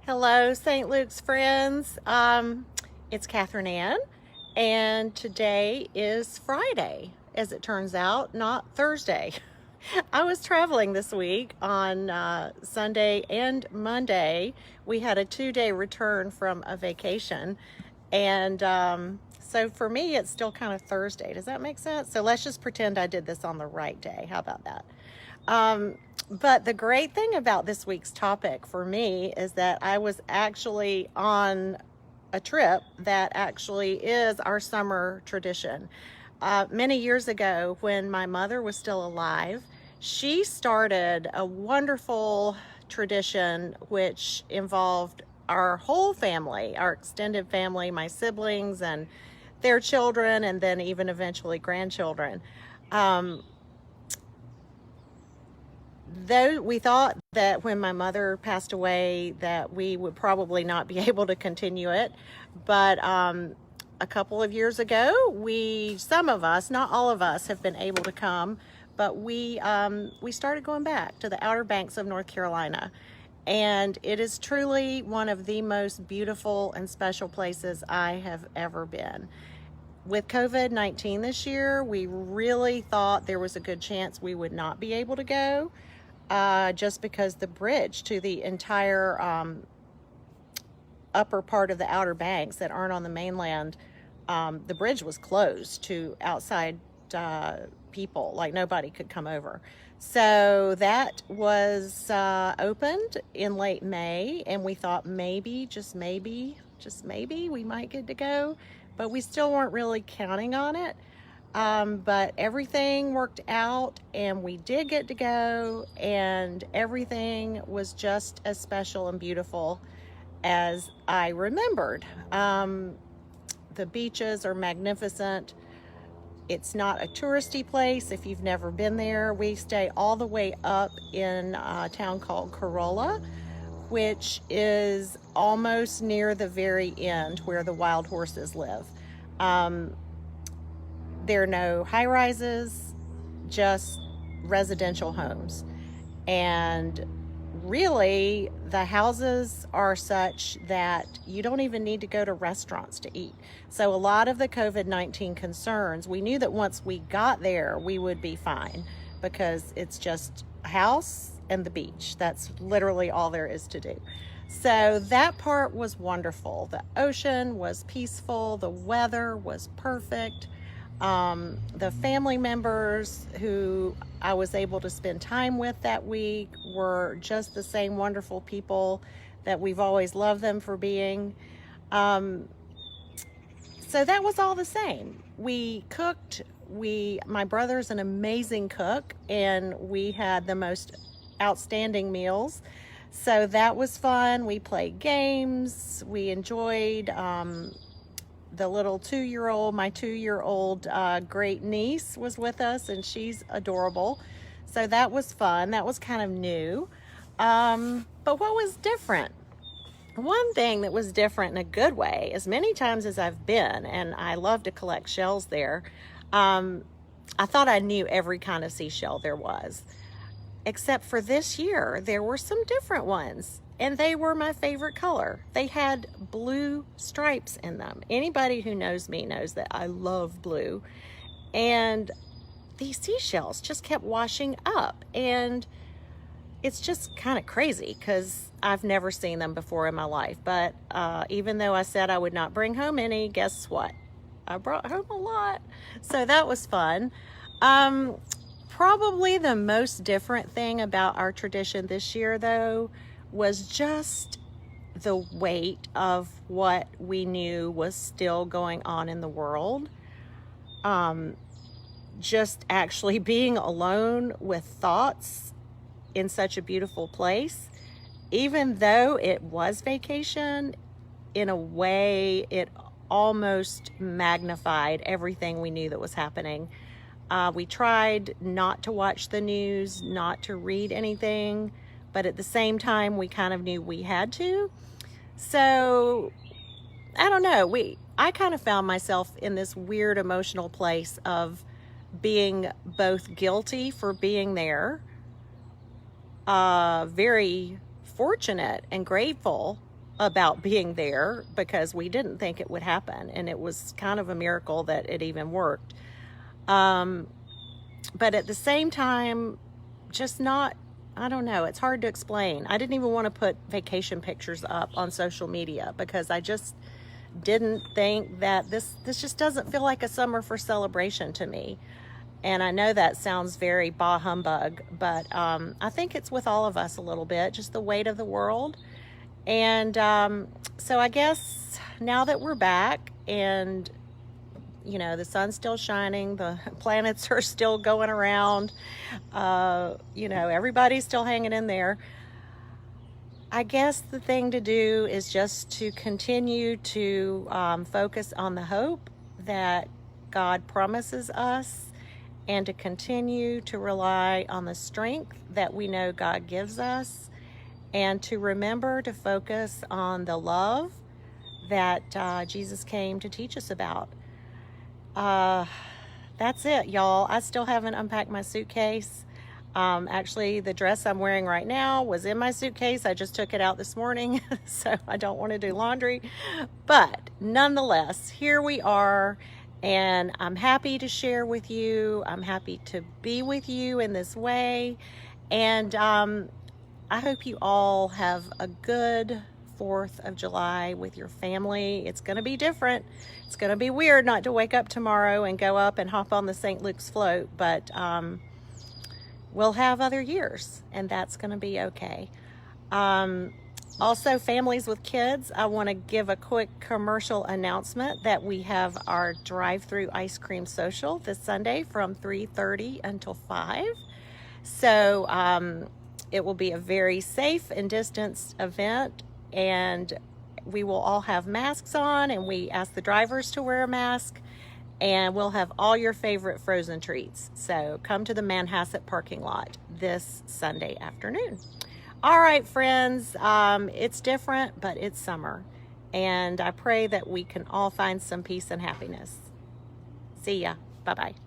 Hello, St. Luke's friends. It's Catherine Ann, and today is Friday, as it turns out, not Thursday. I was traveling this week on Sunday and Monday. We had a 2-day return from a vacation, and so for me, it's still kind of Thursday. Does that make sense? So let's just pretend I did this on the right day. How about that? Um, but the great thing about this week's topic for me is that I was actually on a trip that actually is our summer tradition. Many years ago, when my mother was still alive, she started a wonderful tradition which involved our whole family, our extended family, my siblings and their children, and then even eventually grandchildren. Um, though we thought that when my mother passed away that we would probably not be able to continue it, but a couple of years ago, some of us, not all of us, have been able to come, but we started going back to the Outer Banks of North Carolina, and it is truly one of the most beautiful and special places I have ever been. With COVID-19 this year, we really thought there was a good chance we would not be able to go, just because the bridge to the entire upper part of the Outer Banks that aren't on the mainland, the bridge was closed to outside people, like nobody could come over. So that was opened in late May, and we thought maybe, just maybe, we might get to go, but we still weren't really counting on it. But everything worked out, and we did get to go, and everything was just as special and beautiful as I remembered. The beaches are magnificent. It's not a touristy place if you've never been there. We stay all the way up in a town called Corolla, which is almost near the very end where the wild horses live. There are no high rises, just residential homes. And really, the houses are such that you don't even need to go to restaurants to eat. So a lot of the COVID-19 concerns, we knew that once we got there, we would be fine, because it's just a house and the beach. That's literally all there is to do. So that part was wonderful. The ocean was peaceful. The weather was perfect. The family members who I was able to spend time with that week were just the same wonderful people that we've always loved them for being. So that was all the same. We cooked. My brother's an amazing cook, and we had the most outstanding meals. So that was fun. We played games. We enjoyed the little my 2-year-old great niece was with us, and she's adorable. So that was fun. That was kind of new. But what was different? One thing that was different in a good way, as many times as I've been, and I love to collect shells there, I thought I knew every kind of seashell there was. Except for this year, there were some different ones, and they were my favorite color. They had blue stripes in them. Anybody who knows me knows that I love blue. And these seashells just kept washing up, and it's just kind of crazy because I've never seen them before in my life. But even though I said I would not bring home any, guess what? I brought home a lot. So that was fun. Probably the most different thing about our tradition this year, though, was just the weight of what we knew was still going on in the world. Just actually being alone with thoughts in such a beautiful place, even though it was vacation, in a way, it almost magnified everything we knew that was happening. We tried not to watch the news, not to read anything, but at the same time, we kind of knew we had to. So, I don't know, I kind of found myself in this weird emotional place of being both guilty for being there, very fortunate and grateful about being there because we didn't think it would happen, and it was kind of a miracle that it even worked. But at the same time, just not, I don't know, it's hard to explain. I didn't even want to put vacation pictures up on social media because I just didn't think that this just doesn't feel like a summer for celebration to me. And I know that sounds very bah humbug, but I think it's with all of us a little bit, just the weight of the world. And so I guess now that we're back and, you know, the sun's still shining, the planets are still going around, you know, everybody's still hanging in there. I guess the thing to do is just to continue to focus on the hope that God promises us, and to continue to rely on the strength that we know God gives us, and to remember to focus on the love that Jesus came to teach us about. That's it, y'all. I still haven't unpacked my suitcase. Actually, the dress I'm wearing right now was in my suitcase. I just took it out this morning, so I don't want to do laundry. But nonetheless, here we are, and I'm happy to share with you. I'm happy to be with you in this way. And I hope you all have a good 4th of July with your family. It's going to be different. It's going to be weird not to wake up tomorrow and go up and hop on the St. Luke's float, but we'll have other years, and that's going to be okay. Also, families with kids, I want to give a quick commercial announcement that we have our drive-through ice cream social this Sunday from 3:30 until 5. So it will be a very safe and distanced event, and we will all have masks on, and we ask the drivers to wear a mask, and we'll have all your favorite frozen treats. So come to the Manhasset parking lot this Sunday afternoon. All right, friends, it's different, but it's summer, and I pray that we can all find some peace and happiness. See ya. Bye-bye.